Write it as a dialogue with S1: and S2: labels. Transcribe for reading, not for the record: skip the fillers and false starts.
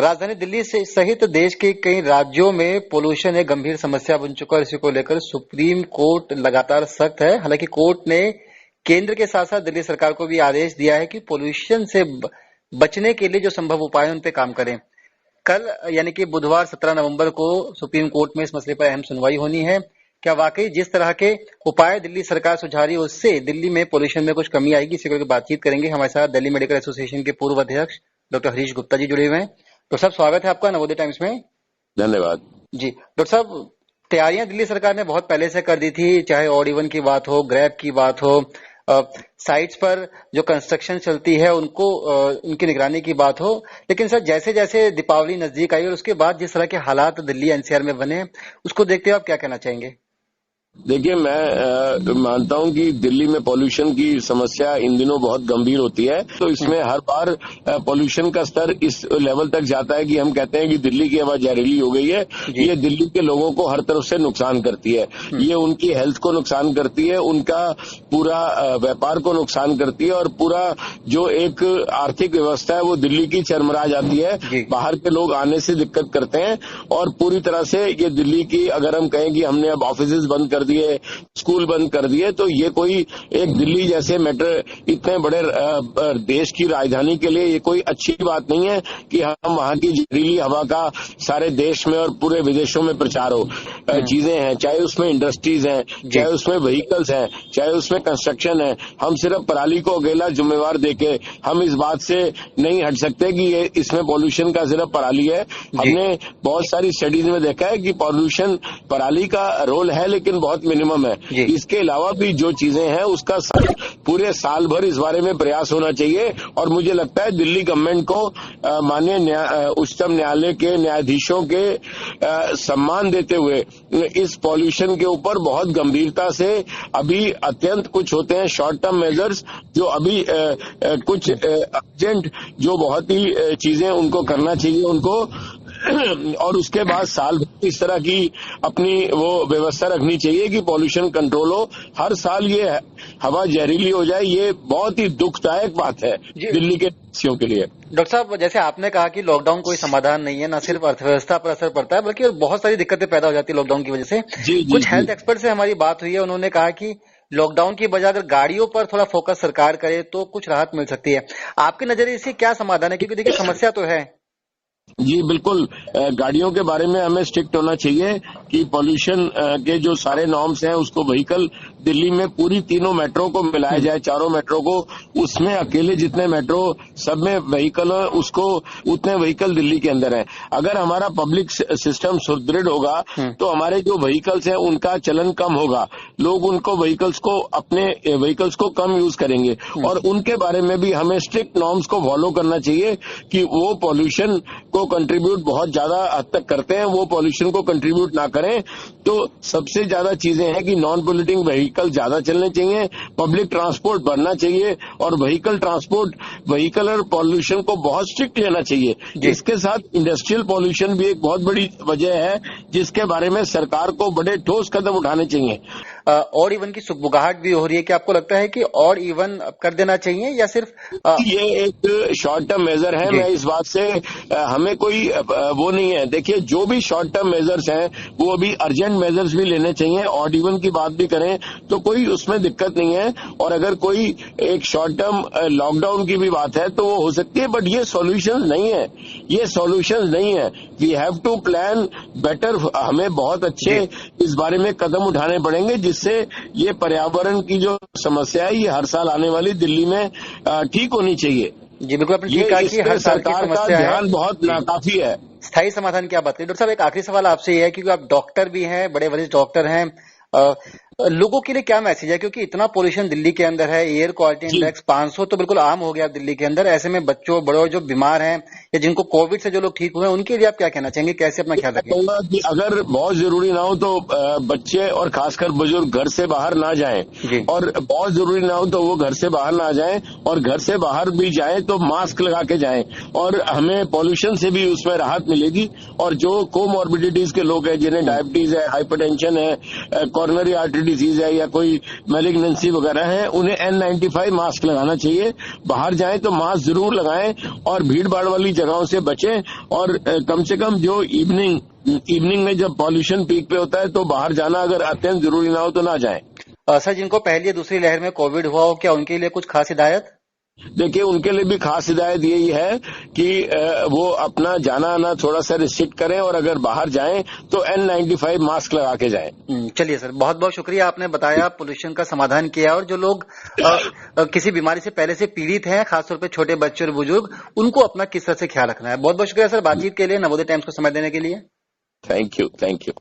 S1: राजधानी दिल्ली से सहित देश के कई राज्यों में पोल्यूशन एक गंभीर समस्या बन चुका है। इसी को लेकर सुप्रीम कोर्ट लगातार सख्त है। हालांकि कोर्ट ने केंद्र के साथ साथ दिल्ली सरकार को भी आदेश दिया है कि पोल्यूशन से बचने के लिए जो संभव उपाय उन पे काम करें। कल यानी कि बुधवार 17 नवंबर को सुप्रीम कोर्ट में इस मसले पर अहम सुनवाई होनी है। क्या वाकई जिस तरह के उपाय दिल्ली सरकार सुझा रही है उससे दिल्ली में पोल्यूशन में कुछ कमी आएगी? इसी को बातचीत करेंगे। हमारे साथ दिल्ली मेडिकल एसोसिएशन के पूर्व अध्यक्ष डॉक्टर हरीश गुप्ता जी जुड़े हुए हैं। डॉक्टर साहब, स्वागत है आपका नवोदय टाइम्स में।
S2: धन्यवाद
S1: जी। डॉक्टर साहब, तैयारियां दिल्ली सरकार ने बहुत पहले से कर दी थी, चाहे ऑड इवन की बात हो, ग्रैब की बात हो, साइट्स पर जो कंस्ट्रक्शन चलती है उनको उनकी निगरानी की बात हो। लेकिन सर, जैसे जैसे दीपावली नजदीक आई और उसके बाद जिस तरह के हालात दिल्ली एनसीआर में बने, उसको देखते हुए आप क्या कहना चाहेंगे?
S2: देखिए, मैं मानता हूं कि दिल्ली में पॉल्यूशन की समस्या इन दिनों बहुत गंभीर होती है। तो इसमें हर बार पॉल्यूशन का स्तर इस लेवल तक जाता है कि हम कहते हैं कि दिल्ली की हवा जहरीली हो गई है। ये दिल्ली के लोगों को हर तरफ से नुकसान करती है। ये उनकी हेल्थ को नुकसान करती है, उनका पूरा व्यापार को नुकसान करती है और पूरा जो एक आर्थिक व्यवस्था है वो दिल्ली की चरमरा जाती है। बाहर के लोग आने से दिक्कत करते हैं और पूरी तरह से ये दिल्ली की, अगर हम कहें कि हमने अब ऑफिसेज बंद कर दिए, स्कूल बंद कर दिए, तो ये कोई एक दिल्ली जैसे इतने बड़े देश की राजधानी के लिए ये कोई अच्छी बात नहीं है कि हम वहां की जहरीली हवा का सारे देश में और पूरे विदेशों में प्रचार हो। चीजें हैं, चाहे उसमें इंडस्ट्रीज हैं, चाहे उसमें व्हीकल्स हैं, चाहे उसमें कंस्ट्रक्शन है। हम सिर्फ पराली को अकेला जिम्मेवार देके हम इस बात से नहीं हट सकते कि ये इसमें पॉल्यूशन का सिर्फ पराली है। हमने बहुत सारी स्टडीज में देखा है कि पॉल्यूशन पराली का रोल है लेकिन बहुत मिनिमम है। इसके अलावा भी जो चीजें हैं उसका पूरे साल भर इस बारे में प्रयास होना चाहिए। और मुझे लगता है दिल्ली गवर्नमेंट को माननीय उच्चतम न्यायालय के न्यायाधीशों के सम्मान देते हुए इस पॉल्यूशन के ऊपर बहुत गंभीरता से अभी अत्यंत कुछ होते हैं शॉर्ट टर्म मेजर्स, जो अभी कुछ अर्जेंट जो बहुत ही चीजें उनको करना चाहिए उनको, और उसके बाद साल भर इस तरह की अपनी वो व्यवस्था रखनी चाहिए कि पॉल्यूशन कंट्रोल हो। हर साल ये हवा जहरीली हो जाए, ये बहुत ही दुखदायक बात है दिल्ली के वासियों के लिए।
S1: डॉक्टर साहब, जैसे आपने कहा कि लॉकडाउन कोई समाधान नहीं है, न सिर्फ अर्थव्यवस्था पर असर पड़ता है बल्कि बहुत सारी दिक्कतें पैदा हो जाती है लॉकडाउन की वजह से। कुछ हेल्थ एक्सपर्ट से हमारी बात हुई है, उन्होंने कहा कि लॉकडाउन की बजाय अगर गाड़ियों पर थोड़ा फोकस सरकार करे तो कुछ राहत मिल सकती है। आपके नजरिए से क्या समाधान है? क्योंकि देखिए, समस्या तो है।
S2: जी बिल्कुल, गाड़ियों के बारे में हमें स्ट्रिक्ट होना चाहिए कि पॉल्यूशन के जो सारे नॉर्म्स हैं उसको व्हीकल दिल्ली में पूरी तीनों मेट्रो को मिलाया जाए, चारों मेट्रो को, उसमें अकेले जितने मेट्रो सब में व्हीकल है उसको उतने व्हीकल दिल्ली के अंदर हैं। अगर हमारा पब्लिक सिस्टम सुदृढ़ होगा तो हमारे जो व्हीकल्स हैं उनका चलन कम होगा, लोग उनको अपने व्हीकल्स को कम यूज करेंगे और उनके बारे में भी हमें स्ट्रिक्ट नॉर्म्स को फॉलो करना चाहिए कि वो पॉल्यूशन को कंट्रीब्यूट बहुत ज्यादा हद तक करते हैं, वो पॉल्यूशन को कंट्रीब्यूट ना करें। तो सबसे ज्यादा चीजें हैं कि नॉन पोल्यूटिंग व्हीकल ज्यादा चलने चाहिए, पब्लिक ट्रांसपोर्ट बढ़ना चाहिए और व्हीकल और पॉल्यूशन को बहुत स्ट्रिक्ट लेना चाहिए। इसके साथ इंडस्ट्रियल पॉल्यूशन भी एक बहुत बड़ी वजह है जिसके बारे में सरकार को बड़े ठोस कदम उठाने चाहिए।
S1: ऑड इवन की सुगबुगाहट भी हो रही है, क्या आपको लगता है कि ऑड इवन कर देना चाहिए या सिर्फ
S2: ये एक शॉर्ट टर्म मेजर है? मैं इस बात से हमें कोई वो नहीं है। देखिए, जो भी शॉर्ट टर्म मेजर्स हैं वो अभी अर्जेंट मेजर्स भी लेने चाहिए। ऑड इवन की बात भी करें तो कोई उसमें दिक्कत नहीं है, और अगर कोई एक शॉर्ट टर्म लॉकडाउन की भी बात है तो वो हो सकती है, बट ये सॉल्यूशन नहीं है। ये सॉल्यूशन नहीं है। We have to plan better. हमें बहुत अच्छे इस बारे में कदम उठाने पड़ेंगे जिससे ये पर्यावरण की जो समस्या है ये हर साल आने वाली दिल्ली में ठीक होनी चाहिए।
S1: जी बिल्कुल, आपने ठीक कहा कि हर साल की समस्या है,
S2: ध्यान बहुत नाकाफी है।
S1: स्थायी समाधान की आप बात करें। डॉक्टर साहब, एक आखिरी सवाल आपसे ये है, क्योंकि आप डॉक्टर भी हैं, बड़े वरिष्ठ डॉक्टर हैं, लोगों के लिए क्या मैसेज है? क्योंकि इतना पोल्यूशन दिल्ली के अंदर है, एयर क्वालिटी इंडेक्स 500 तो बिल्कुल आम हो गया दिल्ली के अंदर। ऐसे में बच्चों, बड़ों जो बीमार हैं या जिनको कोविड से जो लोग ठीक हुए हैं, उनके लिए आप क्या कहना चाहेंगे? कैसे अपना ख्याल रखें?
S2: कि अगर बहुत जरूरी ना हो तो बच्चे और खासकर बुजुर्ग घर से बाहर ना जाएं, और बहुत जरूरी ना हो तो वो घर से बाहर ना जाएं, और घर से बाहर भी जाएं तो मास्क लगा के जाएं, और हमें पॉल्यूशन से भी उसमें राहत मिलेगी। और जो कोमॉर्बिडिटीज के लोग हैं, जिन्हें डायबिटीज है, हाइपरटेंशन है, कॉर्नरी आर्टरी डिजीज है या कोई मैलिग्नेंसी वगैरह है, उन्हें N95 मास्क लगाना चाहिए। बाहर जाएं तो मास्क जरूर लगाएं और भीड़ भाड़ वाली जगहों से बचें, और कम से कम जो इवनिंग में जब पॉल्यूशन पीक पे होता है तो बाहर जाना अगर अत्यंत जरूरी ना हो तो ना जाएं।
S1: सर, जिनको पहली या दूसरी लहर में कोविड हुआ हो, क्या उनके लिए कुछ खास हिदायत?
S2: देखिए, उनके लिए भी खास हिदायत यही है कि वो अपना जाना आना थोड़ा सा रिस्ट्रिक्ट करें, और अगर बाहर जाएं तो N95 मास्क लगा के जाएं।
S1: चलिए सर, बहुत बहुत शुक्रिया, आपने बताया, पोल्यूशन का समाधान किया, और जो लोग किसी बीमारी से पहले से पीड़ित हैं, खासतौर पे छोटे बच्चे और बुजुर्ग, उनको अपना किस तरह से ख्याल रखना है। बहुत बहुत शुक्रिया सर बातचीत के लिए, नवोदय टाइम्स को समय देने के लिए।
S2: Thank you.